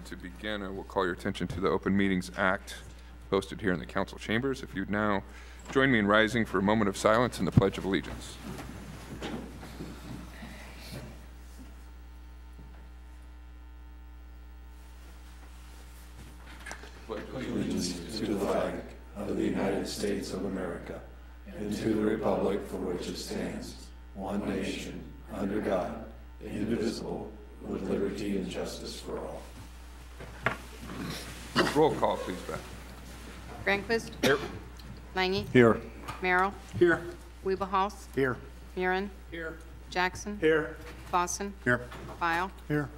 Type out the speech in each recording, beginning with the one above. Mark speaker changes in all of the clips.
Speaker 1: And to begin, I will call your attention to the Open Meetings Act posted here in the council chambers. If you'd now join me in rising for a moment of silence and the Pledge of Allegiance.
Speaker 2: Allegiance to the flag of the United States of America and to the republic for which it stands, one nation, under God, indivisible, with liberty and justice for all.
Speaker 1: Roll call, please, Beth.
Speaker 3: Granquist.
Speaker 1: Here.
Speaker 3: Lange.
Speaker 2: Here.
Speaker 3: Merrill.
Speaker 2: Here.
Speaker 3: Weeblehals.
Speaker 2: Here.
Speaker 3: Murin.
Speaker 2: Here.
Speaker 3: Jackson.
Speaker 2: Here.
Speaker 3: Clausen.
Speaker 2: Here.
Speaker 3: File.
Speaker 2: Here.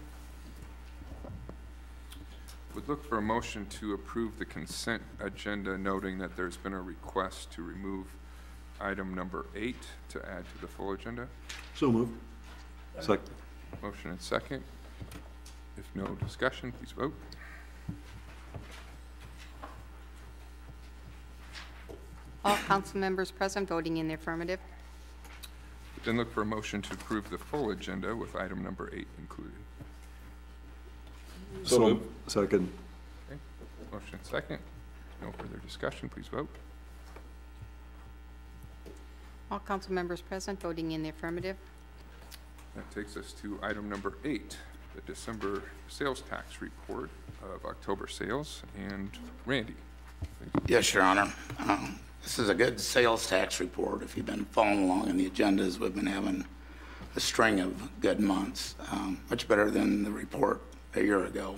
Speaker 1: Would look for a motion to approve the consent agenda, noting that there's been a request to remove item number 8 to add to the full agenda.
Speaker 2: So moved. Second.
Speaker 1: Motion and second. If no discussion, please vote.
Speaker 3: All council members present voting in the affirmative.
Speaker 1: Then look for a motion to approve the full agenda with item number 8 included.
Speaker 2: So moved. Second.
Speaker 1: Okay. Motion and second. No further discussion, please vote.
Speaker 3: All council members present voting in the affirmative.
Speaker 1: That takes us to item number 8, the December sales tax report of October sales. And Randy.
Speaker 4: Yes, Your Honor. This is a good sales tax report. If you've been following along in the agendas, we've been having a string of good months, much better than the report a year ago.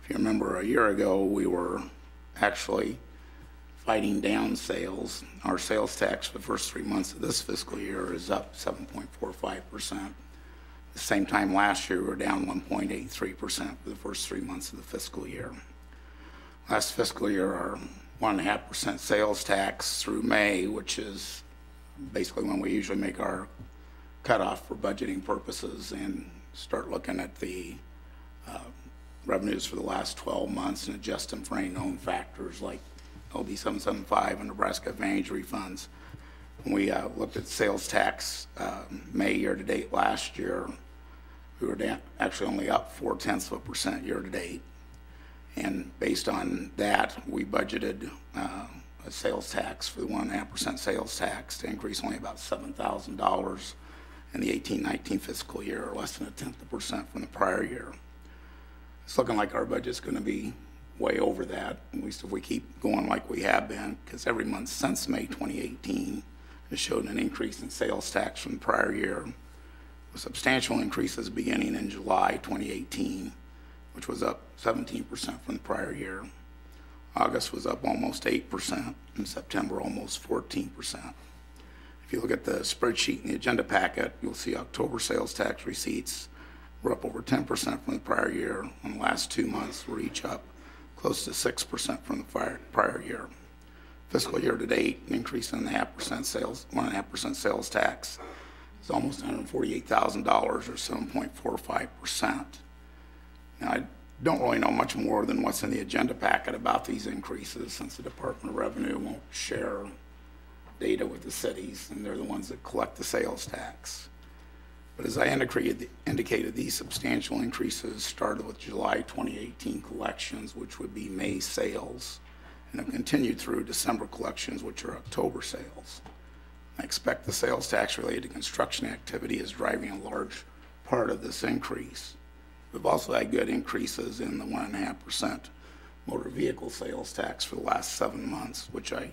Speaker 4: If you remember, a year ago, we were actually fighting down sales. Our sales tax for the first 3 months of this fiscal year is up 7.45%. The same time last year, we were down 1.83% for the first 3 months of the fiscal year. Last fiscal year, our 1.5% sales tax through May, which is basically when we usually make our cutoff for budgeting purposes and start looking at the revenues for the last 12 months and adjust them for any known factors like OB 775 and Nebraska Advantage refunds. When we looked at sales tax May year-to-date last year, we were actually only up 0.4% year-to-date. And based on that, we budgeted a sales tax for the 1.5% sales tax to increase only about $7,000 in the 18-19 fiscal year, or less than 0.1% from the prior year. It's looking like our budget's going to be way over that, at least if we keep going like we have been, because every month since May 2018 has showed an increase in sales tax from the prior year, with substantial increases beginning in July 2018, which was up 17% from the prior year. August was up almost 8%, and September almost 14%. If you look at the spreadsheet in the agenda packet, you'll see October sales tax receipts were up over 10% from the prior year, and the last 2 months were each up close to 6% from the prior year. Fiscal year to date, an increase in the 1.5% sales tax is almost $148,000 or 7.45%. Now, I don't really know much more than what's in the agenda packet about these increases, since the Department of Revenue won't share data with the cities, and they're the ones that collect the sales tax. But as I indicated, these substantial increases started with July 2018 collections, which would be May sales, and have continued through December collections, which are October sales. I expect the sales tax related to construction activity is driving a large part of this increase. We've also had good increases in the 1.5% motor vehicle sales tax for the last 7 months, which I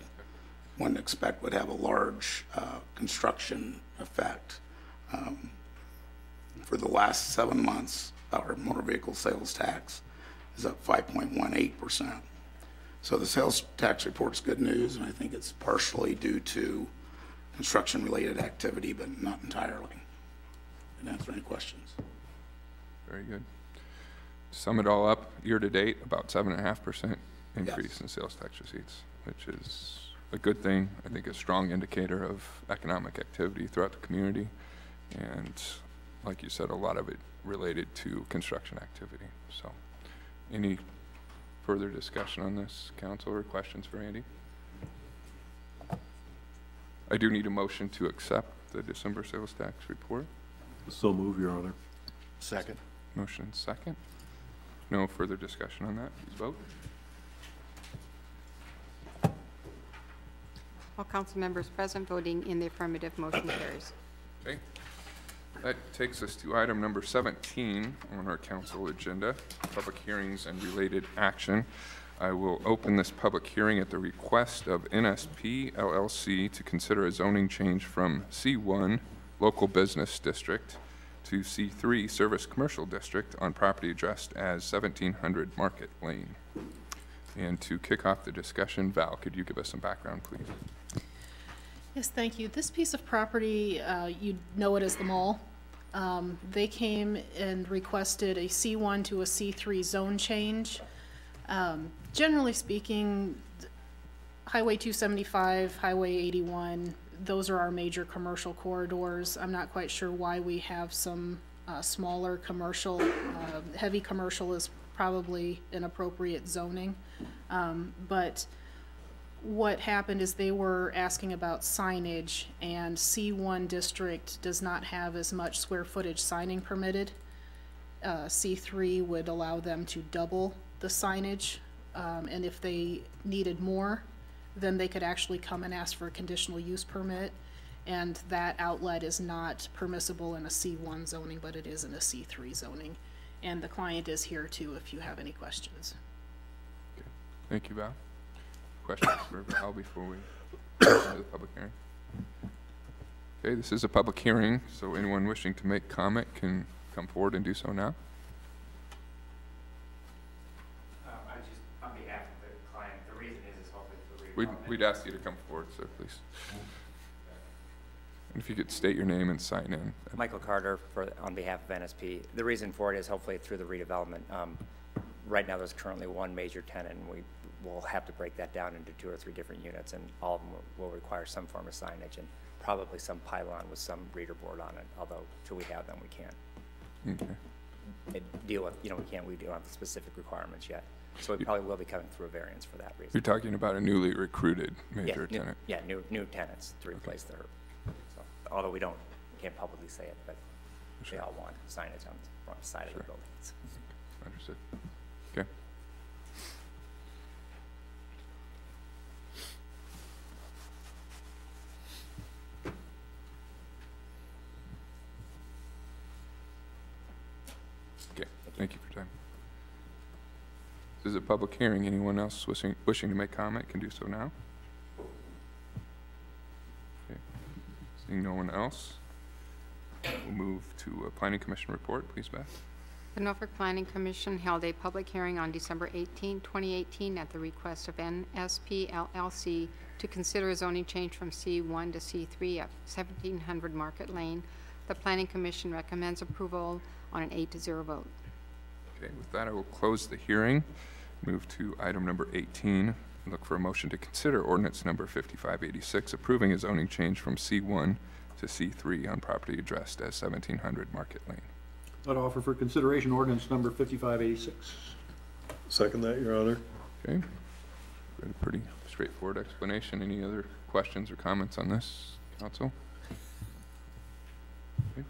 Speaker 4: wouldn't expect would have a large construction effect. For the last 7 months, our motor vehicle sales tax is up 5.18%. So the sales tax report's good news, and I think it's partially due to construction-related activity, but not entirely. Did I answer any questions?
Speaker 1: Very good. To sum it all up, year-to-date, about 7.5% increase in sales tax receipts, which is a good thing. I think a strong indicator of economic activity throughout the community. And like you said, a lot of it related to construction activity. So any further discussion on this, council, or questions for Andy? I do need a motion to accept the December sales tax report.
Speaker 2: So move, Your Honor.
Speaker 5: Second.
Speaker 1: Motion second. No further discussion on that. Please vote.
Speaker 3: All council members present voting in the affirmative, motion carries.
Speaker 1: Okay. That takes us to item number 17 on our council agenda, public hearings and related action. I will open this public hearing at the request of NSP LLC to consider a zoning change from C1 Local Business District to C3 Service Commercial District on property addressed as 1700 Market Lane. And to kick off the discussion, Val, could you give us some background, please?
Speaker 5: Yes, thank you. This piece of property, you know it as the mall. They came and requested a C1 to a C3 zone change. Generally speaking, Highway 275, Highway 81, those are our major commercial corridors. I'm not quite sure why we have some smaller commercial. Heavy commercial is probably an appropriate zoning. But what happened is they were asking about signage, and C1 district does not have as much square footage signing permitted. C3 would allow them to double the signage, and if they needed more, then they could actually come and ask for a conditional use permit, and that outlet is not permissible in a C1 zoning, but it is in a C3 zoning. And the client is here too if you have any questions.
Speaker 1: Okay. Thank you, Val. Questions for Val before we go to the public hearing? Okay, this is a public hearing, so anyone wishing to make comment can come forward and do so now.
Speaker 6: I just, on behalf of the client, the reason is hopefully for redevelopment.
Speaker 1: We'd ask you to come forward, sir, please. And if you could state your name and sign in.
Speaker 6: Michael Carter on behalf of NSP. The reason for it is hopefully through the redevelopment. Right now there's currently one major tenant, and we will have to break that down into 2 or 3 different units, and all of them will require some form of signage and probably some pylon with some reader board on it, although till we have them we can't.
Speaker 1: Okay.
Speaker 6: We don't have the specific requirements yet. So it probably will be coming through a variance for that reason.
Speaker 1: You're talking about a newly recruited major tenant?
Speaker 6: New tenants to replace their, so, although we can't publicly say it, but they all want signage on the front side of the buildings.
Speaker 1: Understood. Okay. Okay, thank you for your time. This is a public hearing. Anyone else wishing to make comment can do so now. Okay. Seeing no one else, we'll move to a Planning Commission report. Please, Beth.
Speaker 3: The Norfolk Planning Commission held a public hearing on December 18, 2018 at the request of NSP LLC to consider a zoning change from C1 to C3 at 1700 Market Lane. The Planning Commission recommends approval on an 8-0 vote.
Speaker 1: Okay, with that, I will close the hearing. Move to item number 18. Look for a motion to consider ordinance number 5586, approving a zoning change from C1 to C3 on property addressed as 1700 Market Lane.
Speaker 7: I'd offer for consideration ordinance number 5586.
Speaker 2: Second that, Your Honor.
Speaker 1: Okay, a pretty straightforward explanation. Any other questions or comments on this, council? Okay.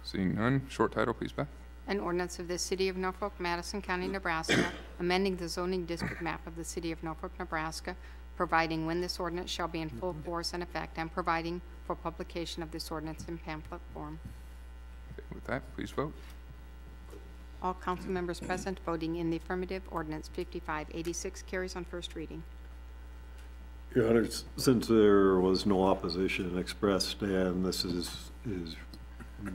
Speaker 1: Seeing none, short title, please, Beth.
Speaker 3: An ordinance of the City of Norfolk, Madison County, Nebraska, amending the zoning district map of the City of Norfolk, Nebraska, providing when this ordinance shall be in full force and effect, and providing for publication of this ordinance in pamphlet form.
Speaker 1: Okay, with that, please vote.
Speaker 3: All council members present voting in the affirmative, ordinance 5586 carries on first reading.
Speaker 2: Your Honor, since there was no opposition expressed and this is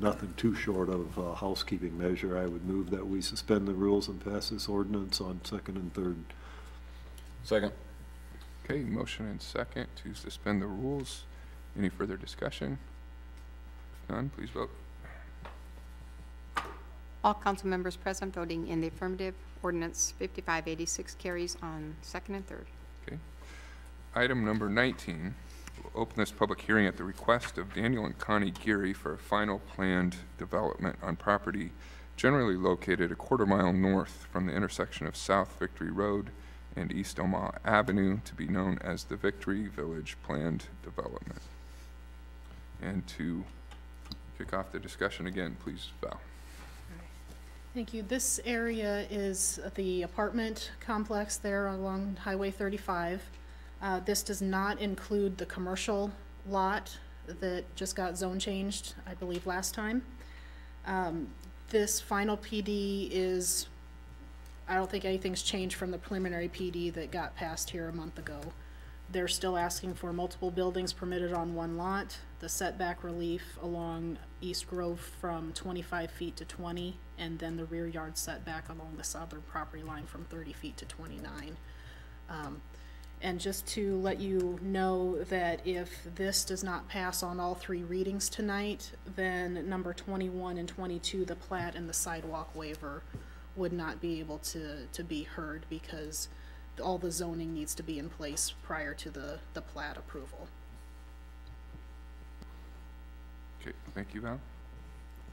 Speaker 2: nothing too short of a housekeeping measure, I would move that we suspend the rules and pass this ordinance on second and third.
Speaker 1: Second. Okay, motion and second to suspend the rules. Any further discussion? If none, please vote.
Speaker 3: All council members present voting in the affirmative, ordinance 5586 carries on second and third.
Speaker 1: Okay. Item number 19. We'll open this public hearing at the request of Daniel and Connie Geary for a final planned development on property generally located a quarter-mile north from the intersection of South Victory Road and East Omaha Avenue, to be known as the Victory Village Planned Development. And to kick off the discussion again, please, Val.
Speaker 5: Thank you. This area is the apartment complex there along Highway 35. This does not include the commercial lot that just got zone changed, I believe, last time. This final PD is, I don't think anything's changed from the preliminary PD that got passed here a month ago. They're still asking for multiple buildings permitted on one lot, the setback relief along East Grove from 25 feet to 20, and then the rear yard setback along the southern property line from 30 feet to 29. And just to let you know that if this does not pass on all three readings tonight, then number 21 and 22, the plat and the sidewalk waiver, would not be able to be heard because all the zoning needs to be in place prior to the plat approval.
Speaker 1: Okay, thank you, Val.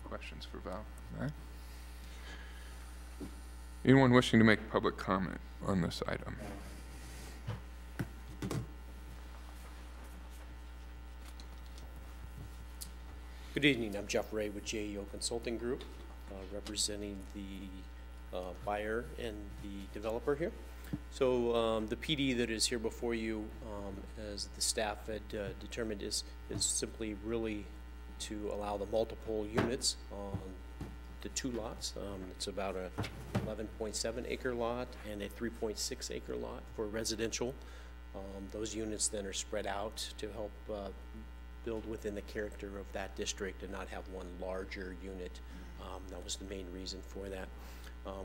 Speaker 1: Questions for Val? Matt? Anyone wishing to make public comment on this item?
Speaker 8: Good evening, I'm Jeff Ray with JEO Consulting Group, representing the buyer and the developer here. So the PD that is here before you, as the staff had determined, is simply really to allow the multiple units on the two lots. It's about a 11.7 acre lot and a 3.6 acre lot for residential. Those units then are spread out to help build within the character of that district and not have one larger unit. That was the main reason for that.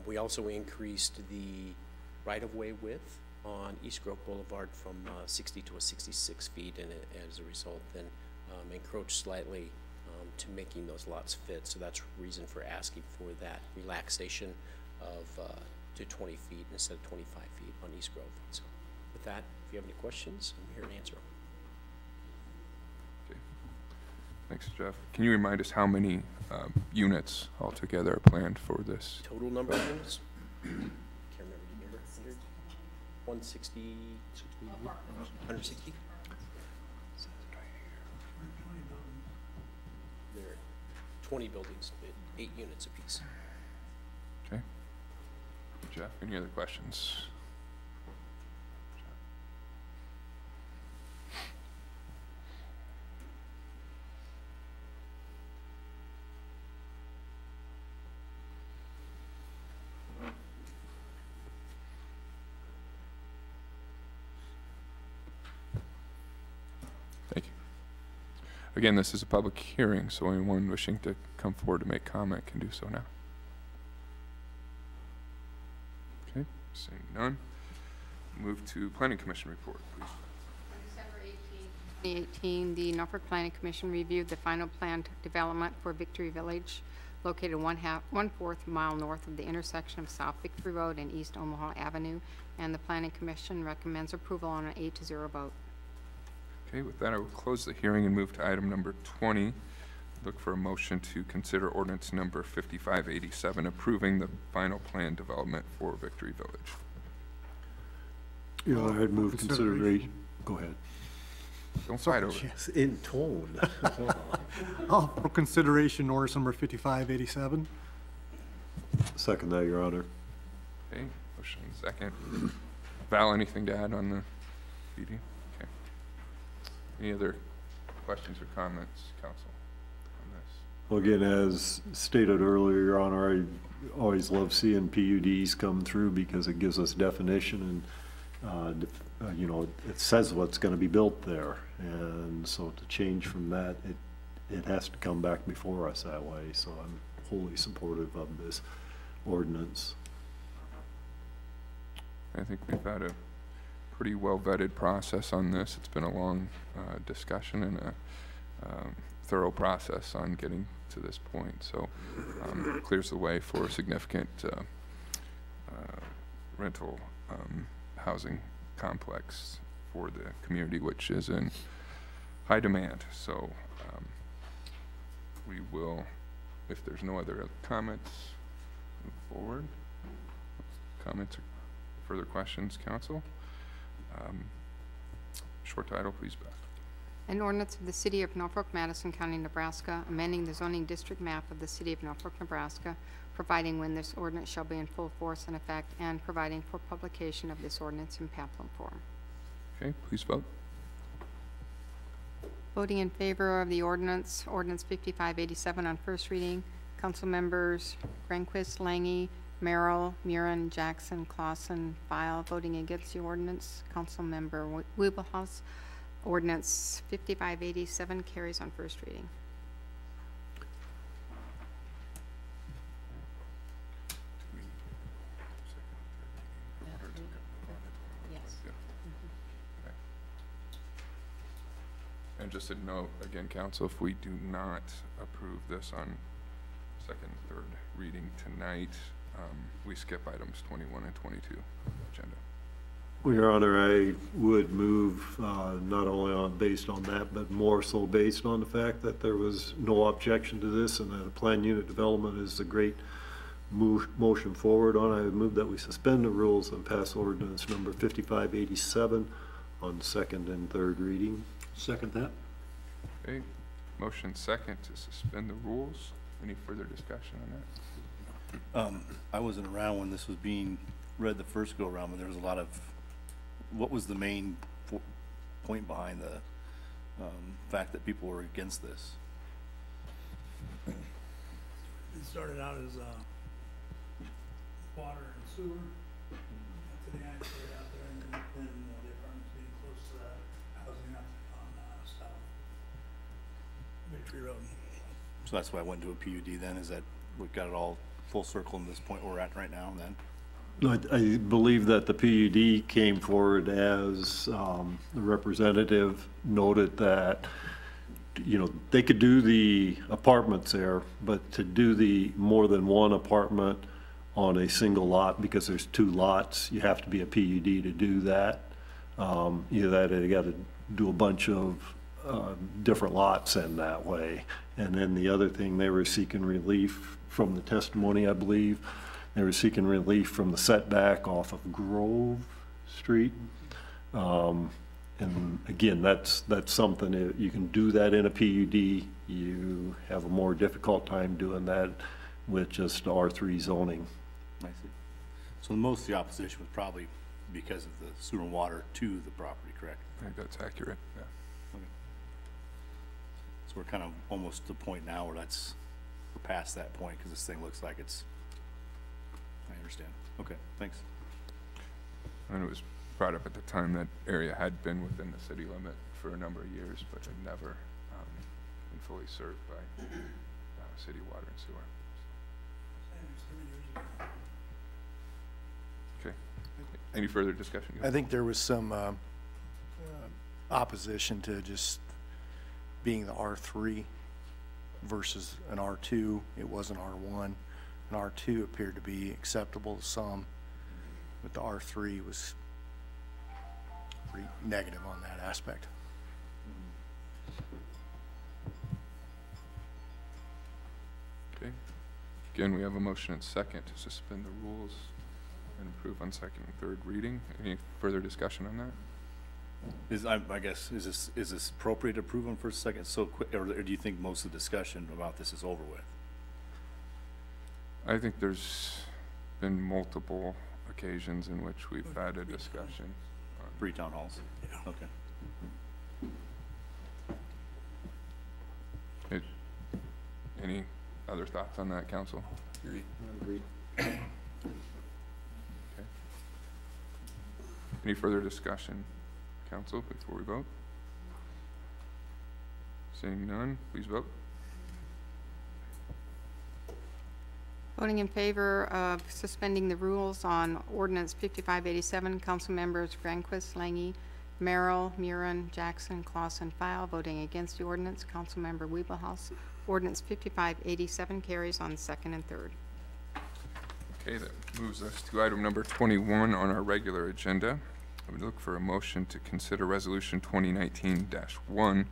Speaker 8: We also increased the right-of-way width on East Grove Boulevard from 60 to 66 feet, and as a result then encroached slightly to making those lots fit. So that's reason for asking for that relaxation of to 20 feet instead of 25 feet on East Grove. So with that, if you have any questions, I'm here to answer them.
Speaker 1: Okay. Thanks, Jeff. Can you remind us how many units altogether are planned for this?
Speaker 8: Total number of units? Can't remember. Do you remember? 160? 160? There are 20 buildings, 8 units apiece.
Speaker 1: Okay. Jeff, any other questions? Thank you. Again, this is a public hearing, so anyone wishing to come forward to make comment can do so now. Okay, seeing none. Move to Planning Commission report, please.
Speaker 3: On December 18, 2018, the Norfolk Planning Commission reviewed the final planned development for Victory Village, located 1/4 mile north of the intersection of South Victory Road and East Omaha Avenue, and the Planning Commission recommends approval on an 8-0 vote.
Speaker 1: Okay, with that, I will close the hearing and move to item number 20. Look for a motion to consider ordinance number 5587, approving the final plan development for Victory Village.
Speaker 7: Yeah, I'd move consideration. Go ahead.
Speaker 1: Don't fight over it.
Speaker 9: Yes, in tone. Oh, for consideration, ordinance number 5587.
Speaker 7: Second that, Your Honor.
Speaker 1: Okay, motion second. Val, anything to add on the PD? Okay. Any other questions or comments, council, on this?
Speaker 7: Well, again, as stated earlier, Your Honor, I always love seeing PUDs come through because it gives us definition and you know, it says what's going to be built there, and so to change from that, it has to come back before us that way. So I'm wholly supportive of this ordinance.
Speaker 1: I think we've had a pretty well vetted process on this. It's been a long discussion and a thorough process on getting to this point. So it clears the way for significant rental housing complex for the community, which is in high demand. So we will, if there's no other comments, move forward. Comments or further questions, council? Short title, please, Beth.
Speaker 3: An ordinance of the City of Norfolk, Madison County, Nebraska, amending the zoning district map of the City of Norfolk, Nebraska providing when this ordinance shall be in full force and effect, and providing for publication of this ordinance in pamphlet form.
Speaker 1: Okay, please vote.
Speaker 3: Voting in favor of the ordinance 5587 on first reading, council members Granquist, Langy, Merrill, Murin, Jackson, Clausen, File. Voting against the ordinance, council member Wiebelhaus. Ordinance 5587 carries on first reading. Yes.
Speaker 1: And just a note, again, council, if we do not approve this on second, third reading tonight, we skip items 21 and 22 on the agenda.
Speaker 7: Well, Your Honor, I would move, not only based on that, but more so based on the fact that there was no objection to this and that a planned unit development is a great motion forward on. I would move that we suspend the rules and pass ordinance number 5587 on second and third reading.
Speaker 9: Second that.
Speaker 1: Okay, motion second to suspend the rules. Any further discussion on that?
Speaker 10: I wasn't around when this was being read the first go around, but there was a lot of, what was the main point behind the fact that people were against this?
Speaker 11: It started out as water and sewer to the United States out there, and then the apartments being close to that housing up on South Victory Road.
Speaker 10: So that's why I went to a PUD then, is that we got it all full circle in this point where we're at right now then?
Speaker 7: I believe that the PUD came forward as the representative noted that, you know, they could do the apartments there, but to do the more than one apartment on a single lot, because there's two lots, you have to be a PUD to do that. Either that or you got to do a bunch of different lots in that way. And then the other thing, they were seeking relief from the testimony, I believe. They were seeking relief from the setback off of Grove Street. And again, that's something that you can do that in a PUD. You have a more difficult time doing that with just R3 zoning.
Speaker 10: I see. So most of the opposition was probably because of the sewer and water to the property, correct?
Speaker 1: I think that's accurate, yeah.
Speaker 10: Okay. So we're kind of almost to the point now where we're past that point, because this thing looks like it's, I understand. Okay, thanks.
Speaker 1: And it was brought up at the time that area had been within the city limit for a number of years, but had never been fully served by city water and sewer. Okay. Any further discussion?
Speaker 12: I think there was some opposition to just being the R3 versus an R2. It was an R1. An R2 appeared to be acceptable to some, but the R3 was pretty negative on that aspect.
Speaker 1: Okay. Again, we have a motion and second to suspend the rules and approve on second and third reading. Any further discussion on that?
Speaker 10: I guess, is this appropriate to approve on first, second, so quick, or do you think most of the discussion about this is over with?
Speaker 1: I think there's been multiple occasions in which we've had a discussion.
Speaker 10: 3 town halls? Yeah. Okay.
Speaker 1: Any other thoughts on that, council?
Speaker 7: Agreed.
Speaker 1: Okay. Any further discussion, council, before we vote? Seeing none, please vote.
Speaker 3: Voting in favor of suspending the rules on ordinance 5587, council members Granquist, Langy, Merrill, Murin, Jackson, Clausen, File. Voting against the ordinance, council member Wiebelhaus. Ordinance 5587 carries on second and third.
Speaker 1: Okay, that moves us to item number 21 on our regular agenda. I would look for a motion to consider resolution 2019-1,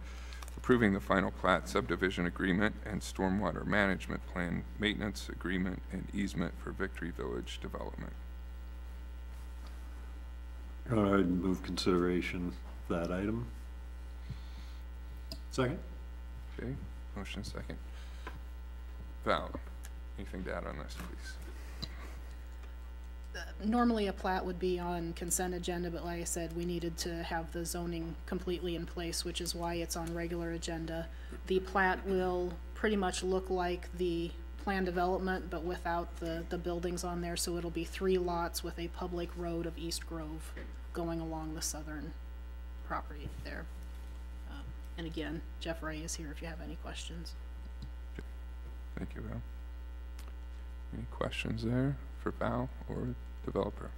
Speaker 1: approving the final plat subdivision agreement and stormwater management plan maintenance agreement and easement for Victory Village development.
Speaker 7: I'd move consideration of that item.
Speaker 9: Second.
Speaker 1: Okay, motion second. Val? Anything to add on this, please?
Speaker 5: Normally, a plat would be on consent agenda, but like I said, we needed to have the zoning completely in place, which is why it's on regular agenda. The plat will pretty much look like the plan development, but without the buildings on there, so it'll be 3 lots with a public road of East Grove going along the southern property there. And again, Jeff Ray is here if you have any questions.
Speaker 1: Thank you, Val. Any questions there for Val or developer?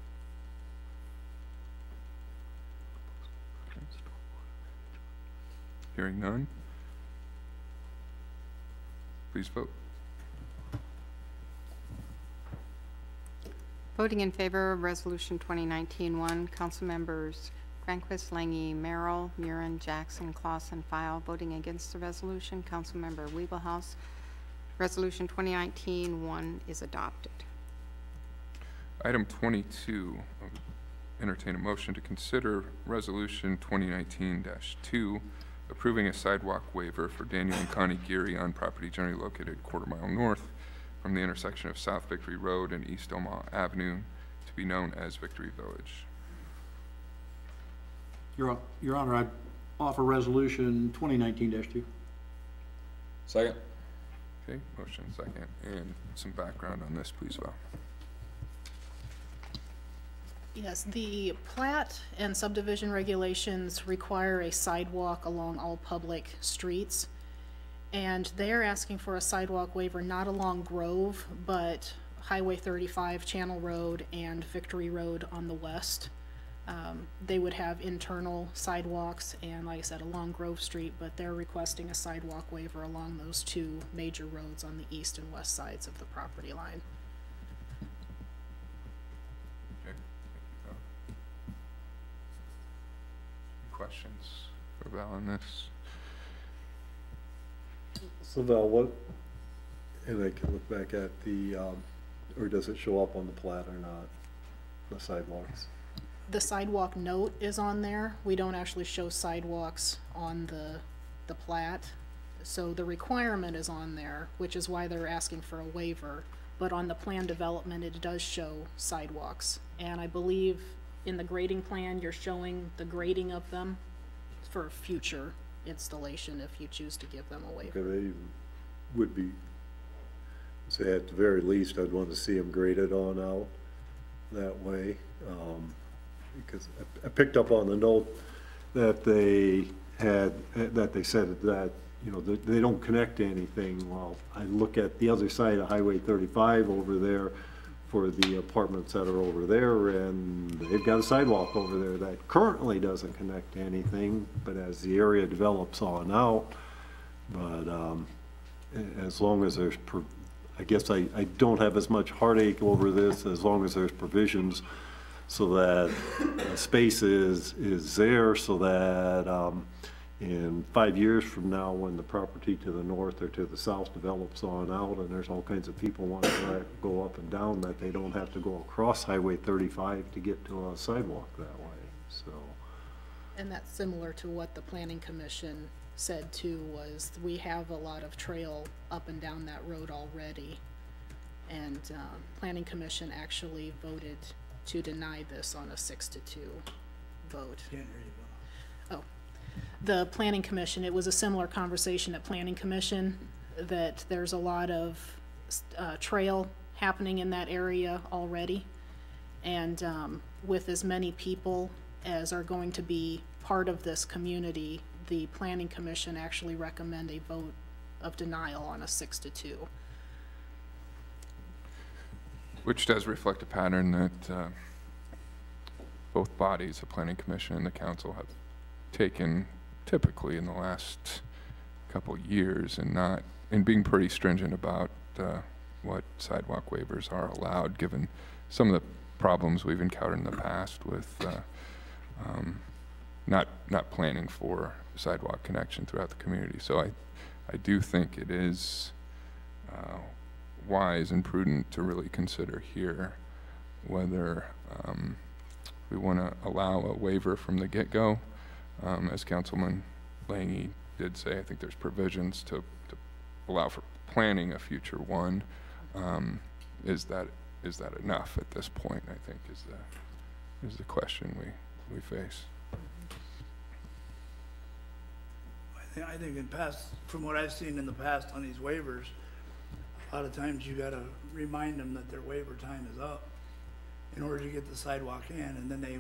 Speaker 1: Hearing none. Please vote.
Speaker 3: Voting in favor of Resolution 2019-1, council members Granquist, Langy, Merrill, Murin, Jackson, Clausen, File. Voting against the resolution, council member Wiebelhaus. Resolution 2019-1 is adopted.
Speaker 1: Item 22, entertain a motion to consider Resolution 2019-2, approving a sidewalk waiver for Daniel and Connie Geary on property generally located quarter-mile north from the intersection of South Victory Road and East Omaha Avenue to be known as Victory Village.
Speaker 9: Your Honor, I offer resolution 2019-2.
Speaker 2: Second.
Speaker 1: Okay, motion second, and some background on this, please, Val.
Speaker 5: Yes, the plat and subdivision regulations require a sidewalk along all public streets. And they're asking for a sidewalk waiver not along Grove, but Highway 35, Channel Road, and Victory Road on the west. They would have internal sidewalks and, like I said, along Grove Street, but they're requesting a sidewalk waiver along those 2 major roads on the east and west sides of the property line.
Speaker 1: Okay, thank you, Val. Any questions for Val on this?
Speaker 7: So Val, what, and I can look back at the, or does it show up on the plat or not, the sidewalks?
Speaker 5: The sidewalk note is on there. We don't actually show sidewalks on the plat. So the requirement is on there, which is why they're asking for a waiver. But on the plan development, it does show sidewalks. And I believe in the grading plan, you're showing the grading of them for future installation if you choose to give them a waiver.
Speaker 7: Okay, they would be, say at the very least, I'd want to see them graded on out that way. Because I picked up on the note that they had, that they said that, you know, they don't connect to anything. Well, I look at the other side of Highway 35 over there for the apartments that are over there, and they've got a sidewalk over there that currently doesn't connect to anything, but as the area develops on out, but as long as there's, I guess I don't have as much heartache over this as long as there's provisions so that space is there, so that in 5 years from now, when the property to the north or to the south develops on out and there's all kinds of people wanting to go up and down, that they don't have to go across Highway 35 to get to a sidewalk that way, so.
Speaker 5: And that's similar to what the Planning Commission said too, was we have a lot of trail up and down that road already. And Planning Commission actually voted to deny this on a 6-2 vote.
Speaker 11: Can't hear you, Bill.
Speaker 5: Oh, the Planning Commission, it was a similar conversation at Planning Commission, that there's a lot of trail happening in that area already. And with as many people as are going to be part of this community, the Planning Commission actually recommend a vote of denial on a 6-2.
Speaker 1: Which does reflect a pattern that both bodies, the Planning Commission and the Council, have taken typically in the last couple years, and being pretty stringent about what sidewalk waivers are allowed, given some of the problems we've encountered in the past with not planning for sidewalk connection throughout the community. So I do think it is wise and prudent to really consider here whether we want to allow a waiver from the get-go. As Councilman Langy did say, I think there's provisions to allow for planning a future one, Is that enough at this point, I think, is the question we face.
Speaker 11: I think in past, from what I've seen in the past on these waivers, a lot of times you gotta remind them that their waiver time is up in order to get the sidewalk in, and then they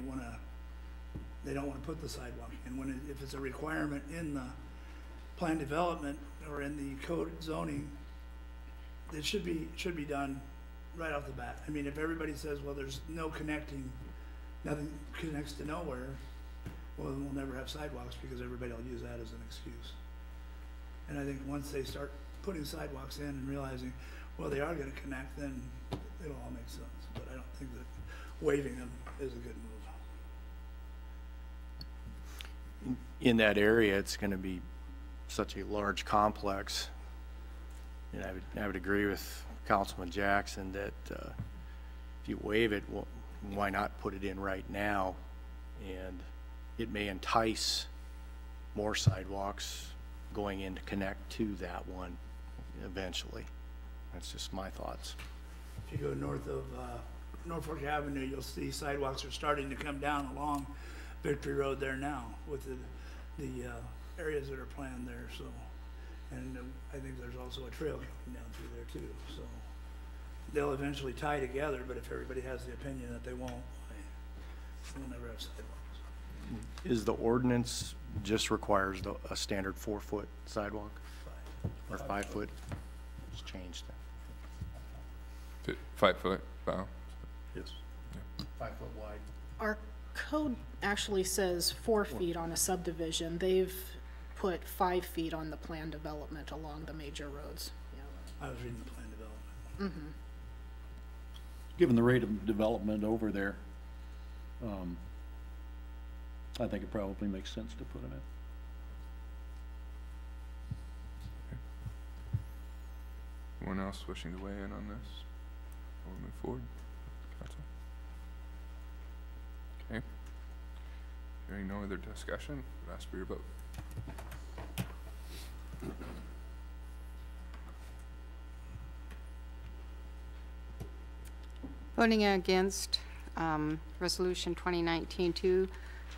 Speaker 11: don't wanna put the sidewalk in. If it's a requirement in the plan development or in the code zoning, it should be done right off the bat. I mean, if everybody says, well, there's no connecting, nothing connects to nowhere, well, then we'll never have sidewalks because everybody will use that as an excuse. And I think once they start putting sidewalks in and realizing, well, they are gonna connect, then it'll all make sense. But I don't think that waiving them is a good move.
Speaker 12: In that area, it's gonna be such a large complex. And I would agree with Councilman Jackson that if you waive it, well, why not put it in right now? And it may entice more sidewalks going in to connect to that one eventually. That's just my thoughts.
Speaker 11: If you go north of Norfolk Avenue, you'll see sidewalks are starting to come down along Victory Road there now with the areas that are planned there. So, and I think there's also a trail coming down through there too. So they'll eventually tie together, but if everybody has the opinion that they won't, we'll never have sidewalks.
Speaker 12: Is the ordinance just requires a standard 4-foot sidewalk? Or 5 foot? It's changed.
Speaker 1: 5 foot, wow.
Speaker 12: Yes. 5 foot wide.
Speaker 5: Our code actually says 4 feet on a subdivision. They've put 5 feet on the plan development along the major roads.
Speaker 11: I was reading the plan development.
Speaker 13: Given the rate of development over there, I think it probably makes sense to put them in.
Speaker 1: Anyone else wishing to weigh in on this before we move forward? Council? Okay. Hearing no other discussion, I'd ask for your vote.
Speaker 3: Voting against Resolution 2019-2,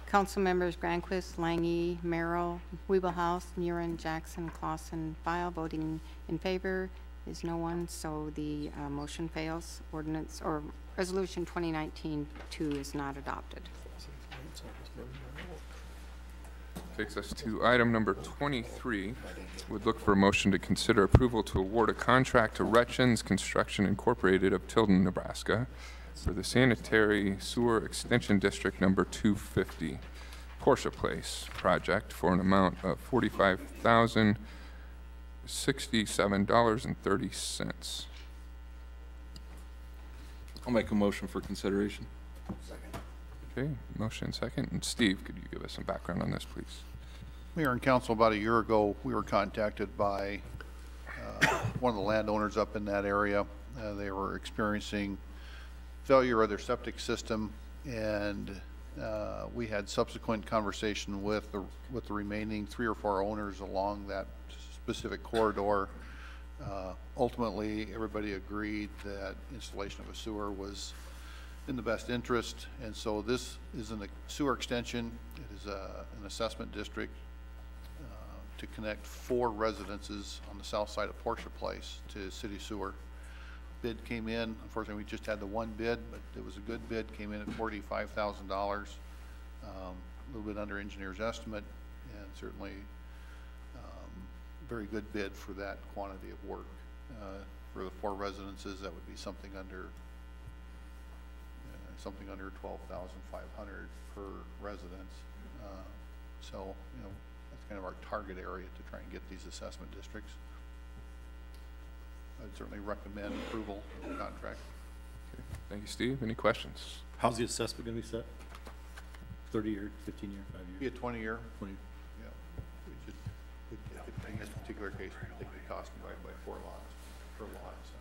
Speaker 3: Council members Granquist, Lange, Merrill, Weeblehouse, Murin, Jackson, Clausen, File. Voting in favor is no one, so the motion fails. Ordinance or Resolution 2019-2 is not adopted.
Speaker 1: Takes us to item number 23. Would look for a motion to consider approval to award a contract to Retchins Construction Incorporated of Tilden, Nebraska for the Sanitary Sewer Extension District number 250 Porsche Place project for an amount of $45,067.30.
Speaker 2: I'll make a motion for consideration.
Speaker 1: Okay, motion second. And Steve, could you give us some background on this, please?
Speaker 14: Mayor and council, about a year ago, we were contacted by one of the landowners up in that area. They were experiencing failure of their septic system, and we had subsequent conversation with the remaining 3 or 4 owners along that specific corridor. Ultimately, everybody agreed that installation of a sewer was in the best interest, and so this is a sewer extension. It is an assessment district to connect 4 residences on the south side of Porsche Place to city sewer. Bid came in. Unfortunately, we just had the one bid, but it was a good bid. Came in at $45,000, a little bit under engineer's estimate, and certainly very good bid for that quantity of work. For the 4 residences, that would be something under $12,500 per residence. So, you know, that's kind of our target area to try and get these assessment districts. I'd certainly recommend approval of the contract.
Speaker 1: Okay. Thank you, Steve. Any questions?
Speaker 13: How's the assessment going to be set? 30-year, 15-year, 5-year?
Speaker 14: Be a 20-year.
Speaker 13: 20.
Speaker 14: Yeah. We just, in this particular case, we take the cost divided by 4 lots per lot. So.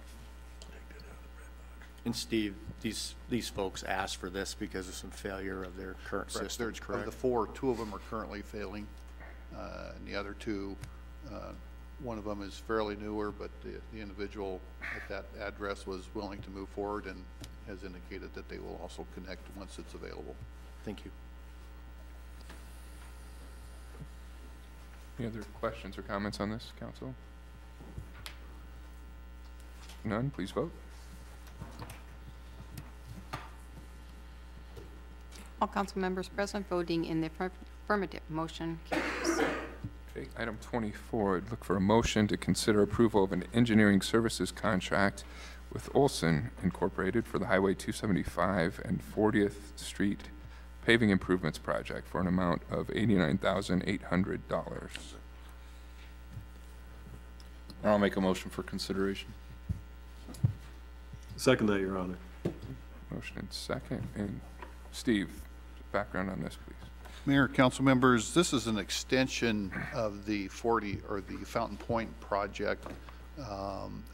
Speaker 12: And Steve, these folks asked for this because of some failure of their current systems, correct?
Speaker 14: Of the 4, 2 of them are currently failing, and the other 2 One of them is fairly newer, but the individual at that address was willing to move forward and has indicated that they will also connect once it's available.
Speaker 12: Thank you.
Speaker 1: Any other questions or comments on this, council? None, please vote.
Speaker 3: All council members present voting in the affirmative, motion carries.
Speaker 1: Okay, item 24, I'd look for a motion to consider approval of an engineering services contract with Olson Incorporated for the Highway 275 and 40th Street paving improvements project for an amount of $89,800.
Speaker 13: I'll make a motion for consideration.
Speaker 7: Second that, Your Honor.
Speaker 1: Motion and second. And Steve, background on this, please.
Speaker 14: Mayor, council members, this is an extension of the Fountain Point project.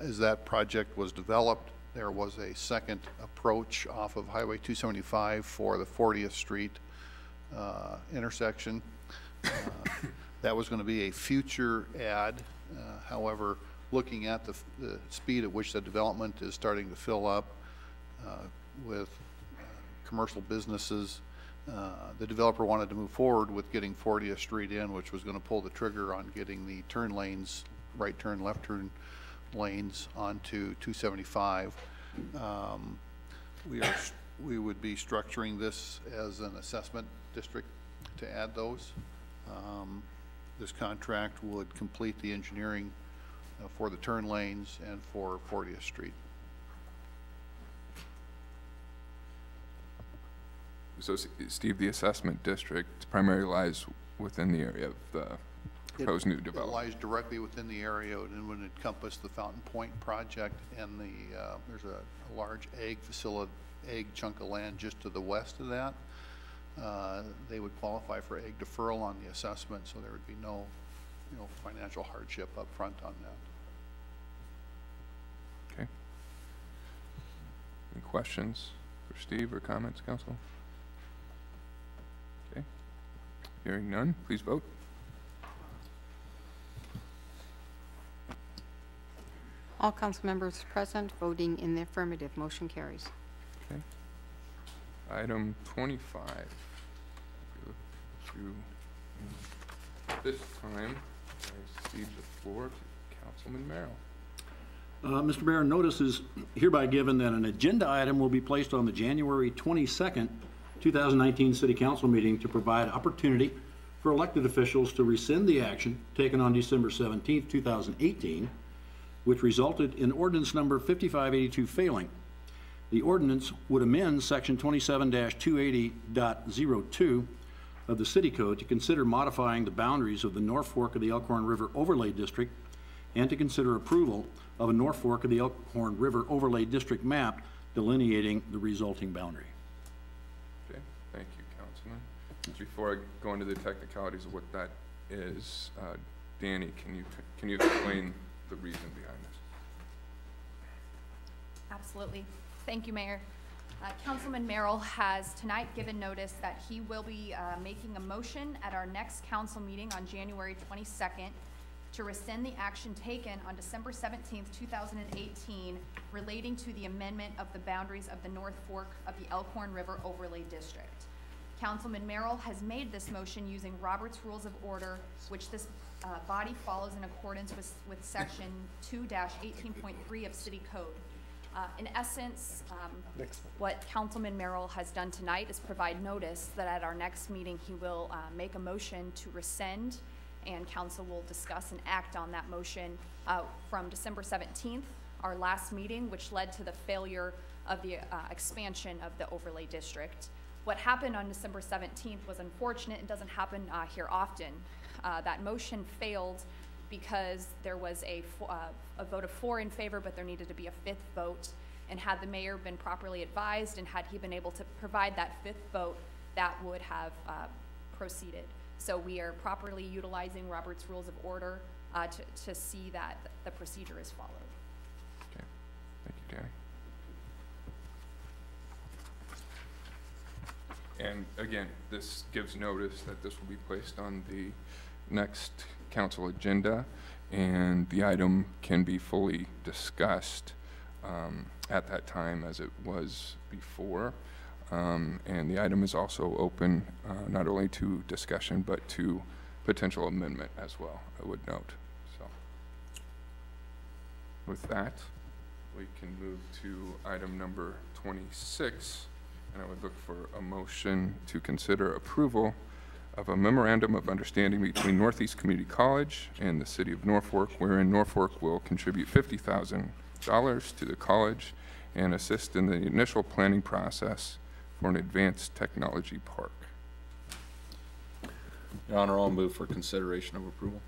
Speaker 14: As that project was developed, there was a second approach off of Highway 275 for the 40th Street intersection. That was going to be a future add. However, looking at the speed at which the development is starting to fill up with commercial businesses, the developer wanted to move forward with getting 40th Street in, which was going to pull the trigger on getting the turn lanes, right turn, left turn lanes onto 275. We would be structuring this as an assessment district to add those. This contract would complete the engineering for the turn lanes and for 40th Street.
Speaker 1: So, Steve, the assessment district primarily lies within the area of the proposed new
Speaker 14: It
Speaker 1: development.
Speaker 14: lies directly within the area and would encompass the Fountain Point project, and there's a large ag facility, ag chunk of land just to the west of that. They would qualify for ag deferral on the assessment, so there would be no, financial hardship up front on that.
Speaker 1: Okay. Any questions for Steve or comments, council? Okay. Hearing none, please vote.
Speaker 3: All council members present voting in the affirmative, motion carries.
Speaker 1: Okay. Item 25. To this time, I cede the floor to Councilman Merrill.
Speaker 13: Mr. Mayor, notice is hereby given that an agenda item will be placed on the January 22nd, 2019 City Council meeting to provide opportunity for elected officials to rescind the action taken on December 17th, 2018, which resulted in ordinance number 5582 failing. The ordinance would amend section 27-280.02 of the City Code to consider modifying the boundaries of the North Fork of the Elkhorn River Overlay District and to consider approval of a North Fork of the Elkhorn River Overlay District map delineating the resulting boundary.
Speaker 1: Okay, thank you, Councilman. Before I go into the technicalities of what that is, Danny, can you explain the reason behind this?
Speaker 15: Absolutely. Thank you, Mayor. Councilman Merrill has tonight given notice that he will be making a motion at our next council meeting on January 22nd to rescind the action taken on December 17th, 2018 relating to the amendment of the boundaries of the North Fork of the Elkhorn River Overlay District. Councilman Merrill has made this motion using Robert's Rules of Order, which this body follows in accordance with section 2-18.3 of City Code. In essence, what Councilman Merrill has done tonight is provide notice that at our next meeting he will make a motion to rescind, and council will discuss and act on that motion from December 17th, our last meeting, which led to the failure of the expansion of the overlay district. What happened on December 17th was unfortunate. It doesn't happen here often. That motion failed because there was a vote of 4 in favor, but there needed to be a 5th vote. And had the mayor been properly advised and had he been able to provide that 5th vote, that would have proceeded. So we are properly utilizing Robert's Rules of Order to see that the procedure is followed.
Speaker 1: Okay, thank you, Danny. And again, this gives notice that this will be placed on the next council agenda. and the item can be fully discussed at that time as it was before. And the item is also open not only to discussion but to potential amendment as well, I would note. So with that, we can move to item number 26, and I would look for a motion to consider approval of a memorandum of understanding between Northeast Community College and the City of Norfolk, wherein Norfolk will contribute $50,000 to the college and assist in the initial planning process for an advanced technology park.
Speaker 16: Your Honor, I'll move for consideration of approval.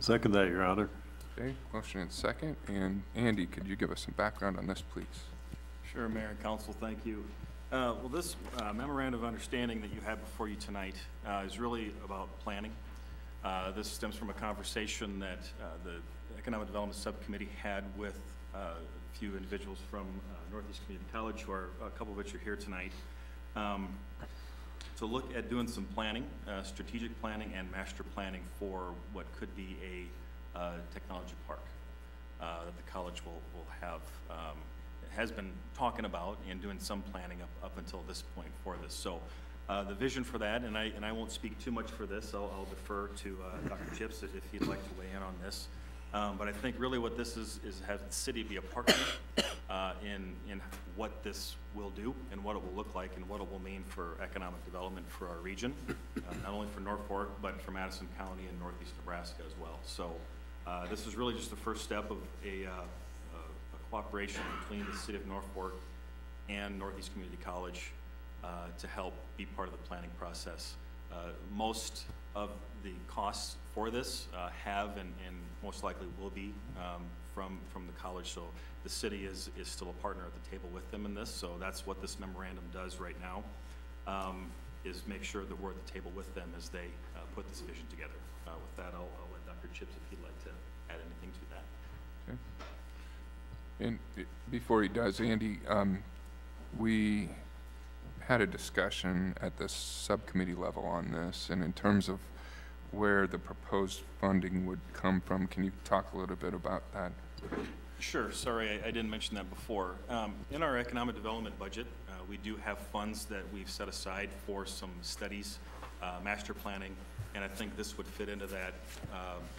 Speaker 7: Second that, Your Honor.
Speaker 1: Okay, motion and second. And Andy, could you give us some background on this, please?
Speaker 17: Sure, Mayor and Council, thank you. Well, this memorandum of understanding that you have before you tonight is really about planning. This stems from a conversation that the Economic Development Subcommittee had with a few individuals from Northeast Community College, who are a couple of which are here tonight, to look at doing some planning, strategic planning and master planning for what could be a technology park that the college will have, has been talking about and doing some planning up until this point for this. So the vision for that, and I won't speak too much for this, I'll defer to Dr. Chips if he'd like to weigh in on this. But I think really what this is have the city be a partner in what this will do and what it will look like and what it will mean for economic development for our region, not only for Norfolk, but for Madison County and Northeast Nebraska as well. So this is really just the first step of a cooperation between the City of Norfolk and Northeast Community College to help be part of the planning process. Most of the costs for this have and most likely will be from the college, so the city is still a partner at the table with them in this. So that's what this memorandum does right now, is make sure that we're at the table with them as they put this vision together. With that, I'll let Dr. Chips, if he'd like to add anything to that.
Speaker 1: Okay. And before he does, Andy, we had a discussion at the subcommittee level on this, and in terms of where the proposed funding would come from, can you talk a little bit about that?
Speaker 17: Sure. Sorry, I didn't mention that before. In our economic development budget, we do have funds that we've set aside for some studies, master planning, and I think this would fit into that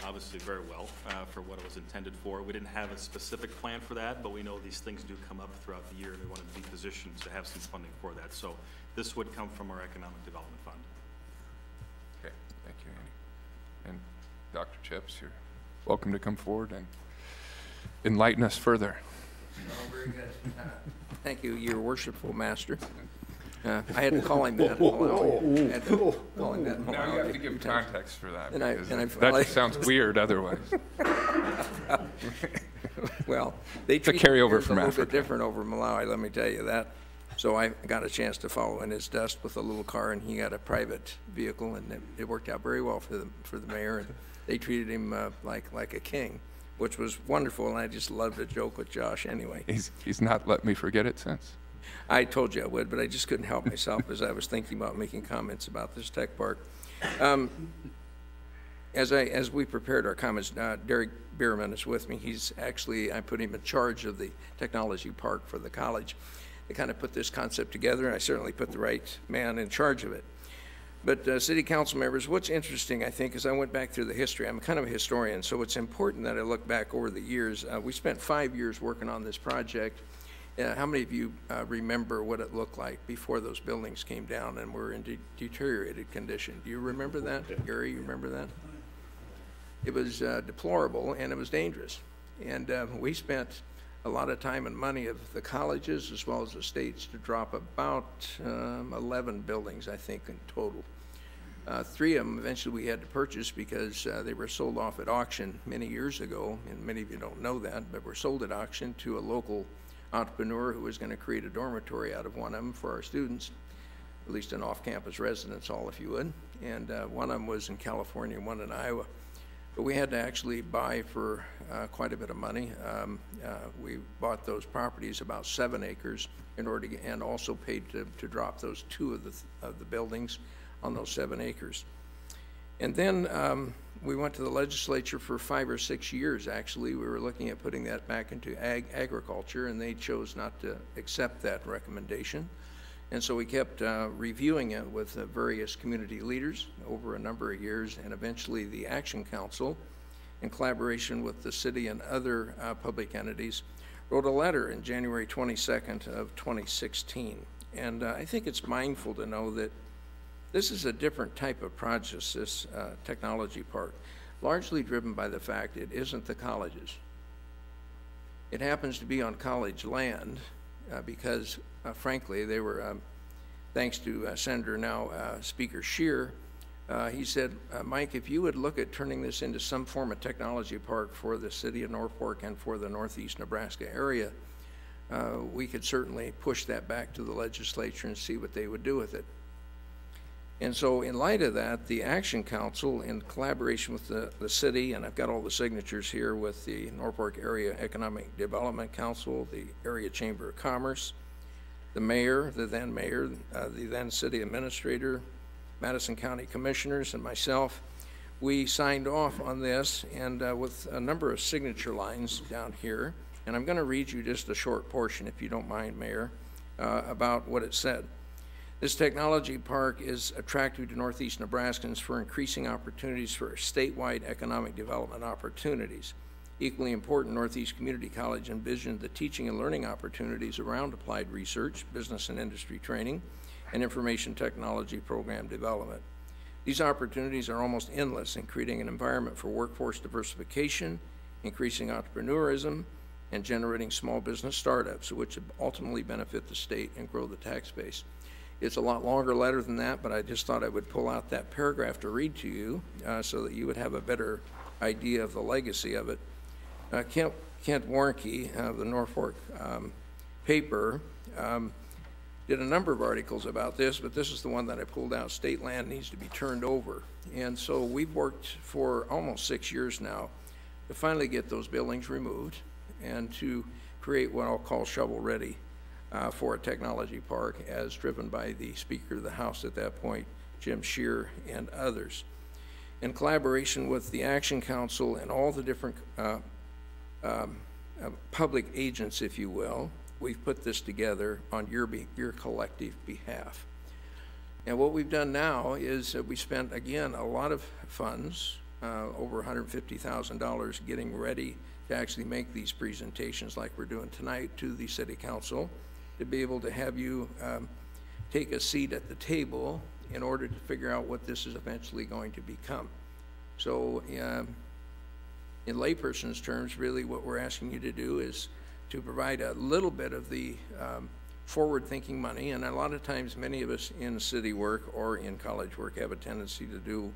Speaker 17: obviously very well for what it was intended for. We didn't have a specific plan for that, but we know these things do come up throughout the year, and we wanted to be positioned to have some funding for that. So this would come from our economic development fund.
Speaker 1: Okay, thank you, Andy. And Dr. Chips, you're welcome to come forward and enlighten us further.
Speaker 18: Oh, very good. Thank you, Your Worshipful Master. I had to call him that. I had to call him that.
Speaker 1: Now you have to give context for that,
Speaker 18: because
Speaker 1: that just sounds weird otherwise.
Speaker 18: Well, they treat
Speaker 1: a carryover from
Speaker 18: a little
Speaker 1: Africa.
Speaker 18: bit different over Malawi, let me tell you that. So I got a chance to follow in his dust with a little car, and he got a private vehicle, and it worked out very well for the mayor, and they treated him like a king, which was wonderful, and I just loved to joke with Josh anyway.
Speaker 1: He's not let me forget it since.
Speaker 18: I told you I would, but I just couldn't help myself as I was thinking about making comments about this tech park. As we prepared our comments, Derek Bierman is with me. He's actually, I put him in charge of the technology park for the college. They kind of put this concept together, and I certainly put the right man in charge of it. But city council members, what's interesting, I think, is I went back through the history. I'm kind of a historian, so it's important that I look back over the years. We spent 5 years working on this project. How many of you remember what it looked like before those buildings came down and were in deteriorated condition? Do you remember that? Gary, you remember that? It was deplorable, and it was dangerous. And we spent a lot of time and money of the colleges as well as the states to drop about 11 buildings, I think, in total. 3 of them eventually we had to purchase because they were sold off at auction many years ago, and many of you don't know that, but were sold at auction to a local entrepreneur who was going to create a dormitory out of one of them for our students, at least an off-campus residence hall, if you would. And one of them was in California, one in Iowa. But we had to actually buy for quite a bit of money. We bought those properties, about 7 acres, in order to, and also paid to drop those 2 of the buildings on those 7 acres. And then We went to the legislature for 5 or 6 years, actually. We were looking at putting that back into agriculture, and they chose not to accept that recommendation. And so we kept reviewing it with various community leaders over a number of years, and eventually the Action Council, in collaboration with the city and other public entities, wrote a letter in January 22nd of 2016. And I think it's mindful to know that this is a different type of project, this technology park, largely driven by the fact it isn't the colleges. It happens to be on college land because, frankly, they were, thanks to Senator now Speaker Scheer, he said, Mike, if you would look at turning this into some form of technology park for the city of Norfolk and for the Northeast Nebraska area, we could certainly push that back to the legislature and see what they would do with it. And so in light of that, the Action Council, in collaboration with the city, and I've got all the signatures here with the Norfolk Area Economic Development Council, the Area Chamber of Commerce, the mayor, the then city administrator, Madison County Commissioners, and myself, we signed off on this, and with a number of signature lines down here. And I'm going to read you just a short portion, if you don't mind, Mayor, about what it said. This technology park is attractive to Northeast Nebraskans for increasing opportunities for statewide economic development opportunities. Equally important, Northeast Community College envisioned the teaching and learning opportunities around applied research, business and industry training, and information technology program development. These opportunities are almost endless in creating an environment for workforce diversification, increasing entrepreneurism, and generating small business startups, which ultimately benefit the state and grow the tax base. It's a lot longer letter than that, but I just thought I would pull out that paragraph to read to you so that you would have a better idea of the legacy of it. Kent Warnke, the Norfolk paper, did a number of articles about this, but this is the one that I pulled out. State land needs to be turned over. And so we've worked for almost 6 years now to finally get those buildings removed and to create what I'll call shovel-ready for a technology park, as driven by the Speaker of the House at that point, Jim Scheer, and others. In collaboration with the Action Council and all the different public agents, if you will, we've put this together on your collective behalf. And what we've done now is we spent, again, a lot of funds, over $150,000, getting ready to actually make these presentations like we're doing tonight to the City Council, to be able to have you take a seat at the table in order to figure out what this is eventually going to become. So in layperson's terms, really what we're asking you to do is to provide a little bit of the forward-thinking money, and a lot of times many of us in city work or in college work have a tendency to do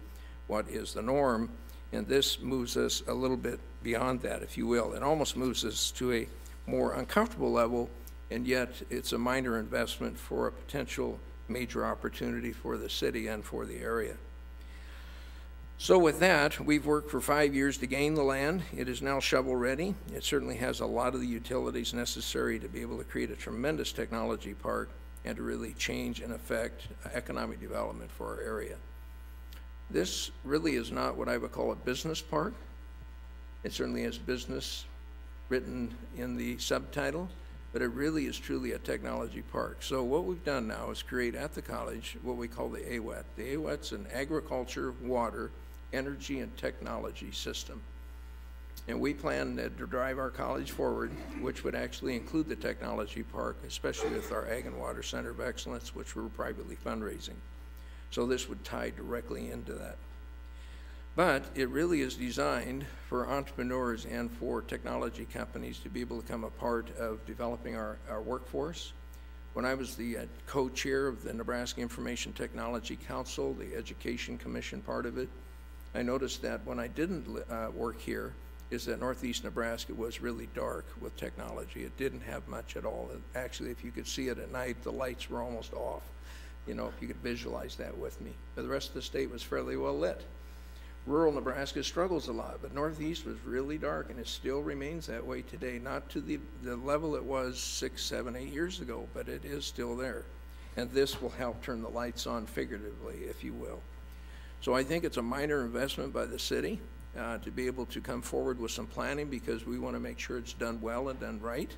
Speaker 18: what is the norm, and this moves us a little bit beyond that, if you will. It almost moves us to a more uncomfortable level, and yet it's a minor investment for a potential major opportunity for the city and for the area. So with that, we've worked for 5 years to gain the land. It is now shovel ready. It certainly has a lot of the utilities necessary to be able to create a tremendous technology park and to really change and affect economic development for our area. This really is not what I would call a business park. It certainly has business written in the subtitle, but it really is truly a technology park. So what we've done now is create at the college what we call the AWET. The AWET's an agriculture, water, energy, and technology system. And we plan to drive our college forward, which would actually include the technology park, especially with our Ag and Water Center of Excellence, which we're privately fundraising. So this would tie directly into that. But it really is designed for entrepreneurs and for technology companies to be able to become a part of developing our workforce. When I was the co-chair of the Nebraska Information Technology Council, the Education Commission part of it, I noticed that when I didn't work here, is that Northeast Nebraska was really dark with technology. It didn't have much at all. Actually, if you could see it at night, the lights were almost off. You know, if you could visualize that with me. But the rest of the state was fairly well lit. Rural Nebraska struggles a lot, but Northeast was really dark, and it still remains that way today. Not to the level it was 6, 7, 8 years ago, but it is still there. And this will help turn the lights on figuratively, if you will. So I think it's a minor investment by the city to be able to come forward with some planning, because we want to make sure it's done well and done right.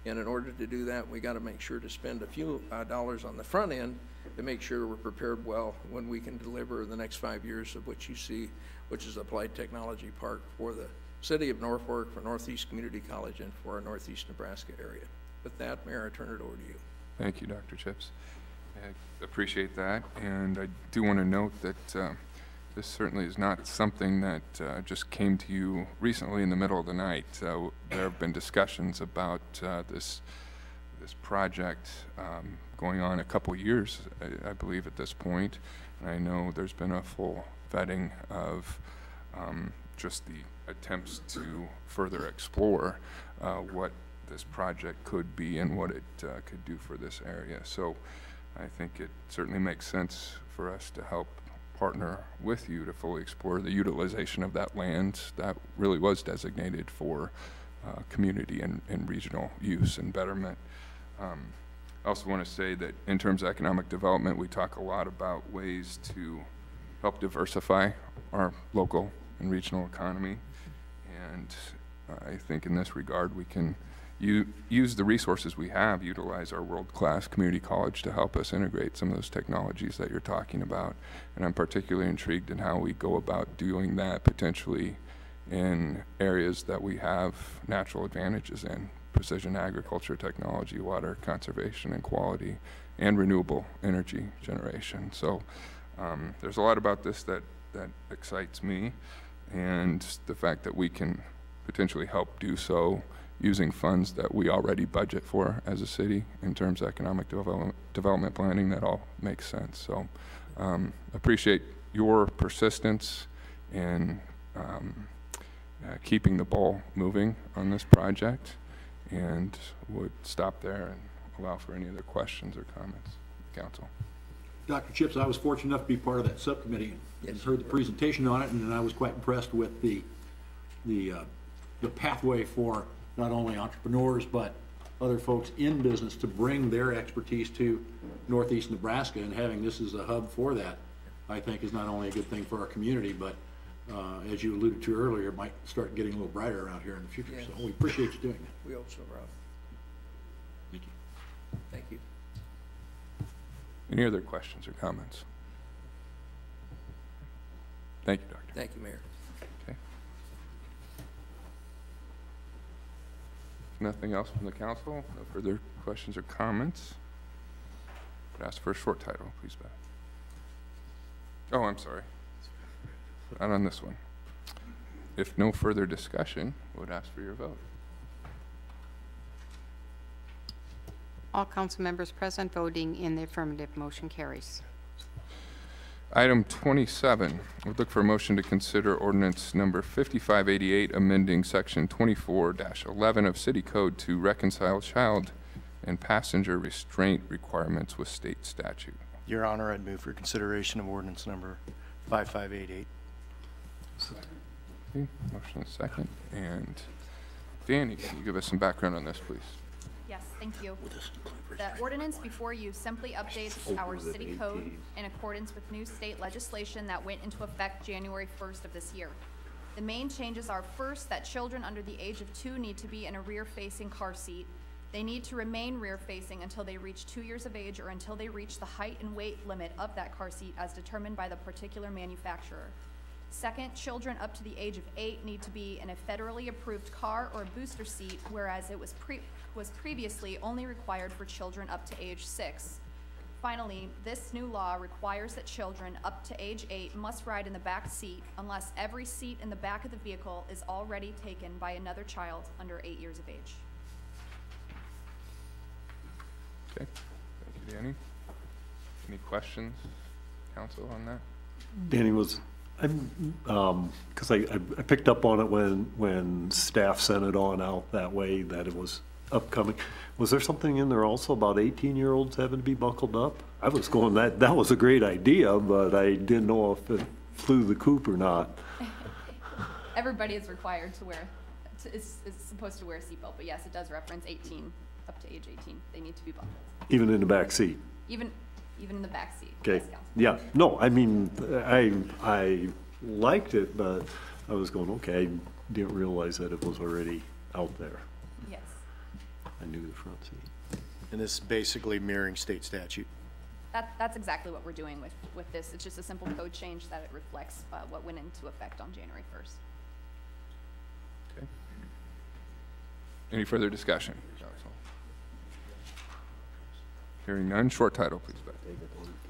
Speaker 18: And in order to do that, we got to make sure to spend a few dollars on the front end to make sure we're prepared well when we can deliver the next 5 years of what you see, which is Applied Technology Park for the city of Norfolk, for Northeast Community College, and for our Northeast Nebraska area. With that, Mayor, I turn it over to you.
Speaker 1: Thank you, Dr. Chips. I appreciate that, and I do want to note that this certainly is not something that just came to you recently in the middle of the night. There have been discussions about this project going on a couple years, I believe, at this point. And I know there's been a full vetting of just the attempts to further explore what this project could be and what it could do for this area. So I think it certainly makes sense for us to help partner with you to fully explore the utilization of that land that really was designated for community and regional use and betterment. I also want to say that in terms of economic development, we talk a lot about ways to help diversify our local and regional economy. And I think in this regard, we can use the resources we have, utilize our world-class community college to help us integrate some of those technologies that you're talking about. And I'm particularly intrigued in how we go about doing that potentially in areas that we have natural advantages in: precision agriculture technology, water conservation and quality, and renewable energy generation. So there's a lot about this that excites me, and the fact that we can potentially help do so using funds that we already budget for as a city in terms of economic development planning, that all makes sense. So appreciate your persistence in keeping the ball moving on this project, and would stop there and allow for any other questions or comments. Council.
Speaker 13: Dr. Chips, I was fortunate enough to be part of that subcommittee and heard the presentation on it, and I was quite impressed with the pathway for not only entrepreneurs but other folks in business to bring their expertise to Northeast Nebraska, and having this as a hub for that, I think, is not only a good thing for our community, but as you alluded to earlier, it might start getting a little brighter around here in the future. Yes. So we appreciate you doing that.
Speaker 18: We hope so, Rob.
Speaker 13: Thank you.
Speaker 18: Thank you.
Speaker 1: Any other questions or comments? Thank you, Doctor.
Speaker 18: Thank you, Mayor.
Speaker 1: Okay. Nothing else from the council? No further questions or comments? I'd ask for a short title, please, Beth. Oh, I'm sorry. Not on this one. If no further discussion, I would ask for your vote.
Speaker 3: All council members present voting in the affirmative, motion carries.
Speaker 1: Item 27, would look for a motion to consider ordinance number 5588, amending section 24-11 of City Code to reconcile child and passenger restraint requirements with state statute.
Speaker 12: Your Honor, I'd move for consideration of ordinance number 5588.
Speaker 1: Okay, motion and second. And Danny, can you give us some background on this, please?
Speaker 15: Yes, thank you. The ordinance before you simply updates our city code in accordance with new state legislation that went into effect January 1st of this year. The main changes are, first, that children under the age of 2 need to be in a rear-facing car seat. They need to remain rear-facing until they reach 2 years of age or until they reach the height and weight limit of that car seat as determined by the particular manufacturer. Second, children up to the age of 8 need to be in a federally approved car or a booster seat, whereas it was previously only required for children up to age 6. Finally, this new law requires that children up to age 8 must ride in the back seat unless every seat in the back of the vehicle is already taken by another child under 8 years of age.
Speaker 1: Okay, thank you, Danny. Any questions, council, on that?
Speaker 7: Danny, because I picked up on it when staff sent it on out that way, that it was upcoming. Was there something in there also about 18-year-olds having to be buckled up? I was going, that was a great idea, but I didn't know if it flew the coop or not.
Speaker 15: Everybody is required to wear, is supposed to wear a seatbelt, but yes, it does reference 18, up to age 18. They need to be buckled.
Speaker 7: Even in the back seat?
Speaker 15: Even even in the back seat.
Speaker 7: Okay,
Speaker 15: Yes, Councilman.
Speaker 7: yeah, no, I mean, I liked it, but I was going, okay, I didn't realize that it was already out there.
Speaker 15: Yes.
Speaker 7: I knew the front seat.
Speaker 12: And this is basically mirroring state statute.
Speaker 15: That's exactly what we're doing with this. It's just a simple code change that it reflects what went into effect on January 1st.
Speaker 1: Okay. Any further discussion? Hearing none, short title, please, Beth.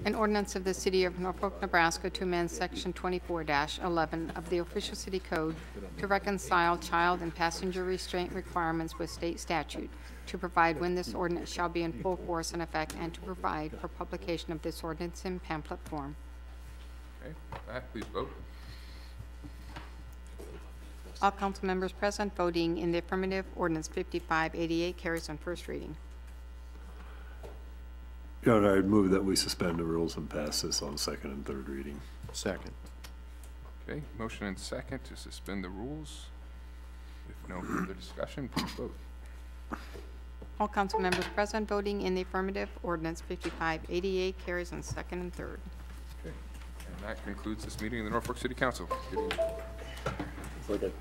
Speaker 3: An ordinance of the City of Norfolk, Nebraska to amend Section 24-11 of the Official City Code to reconcile child and passenger restraint requirements with state statute, to provide when this ordinance shall be in full force and effect, and to provide for publication of this ordinance in pamphlet form.
Speaker 1: Okay, Matt, please vote.
Speaker 3: All council members present voting in the affirmative, ordinance 5588 carries on first reading.
Speaker 7: Your Honor, I'd move that we suspend the rules and pass this on second and third reading.
Speaker 12: Second.
Speaker 1: Okay, motion and second to suspend the rules. If no further discussion, please vote.
Speaker 3: All council members present voting in the affirmative, ordinance 5588 carries on second and third.
Speaker 1: Okay, and that concludes this meeting of the Norfolk City Council. Good evening.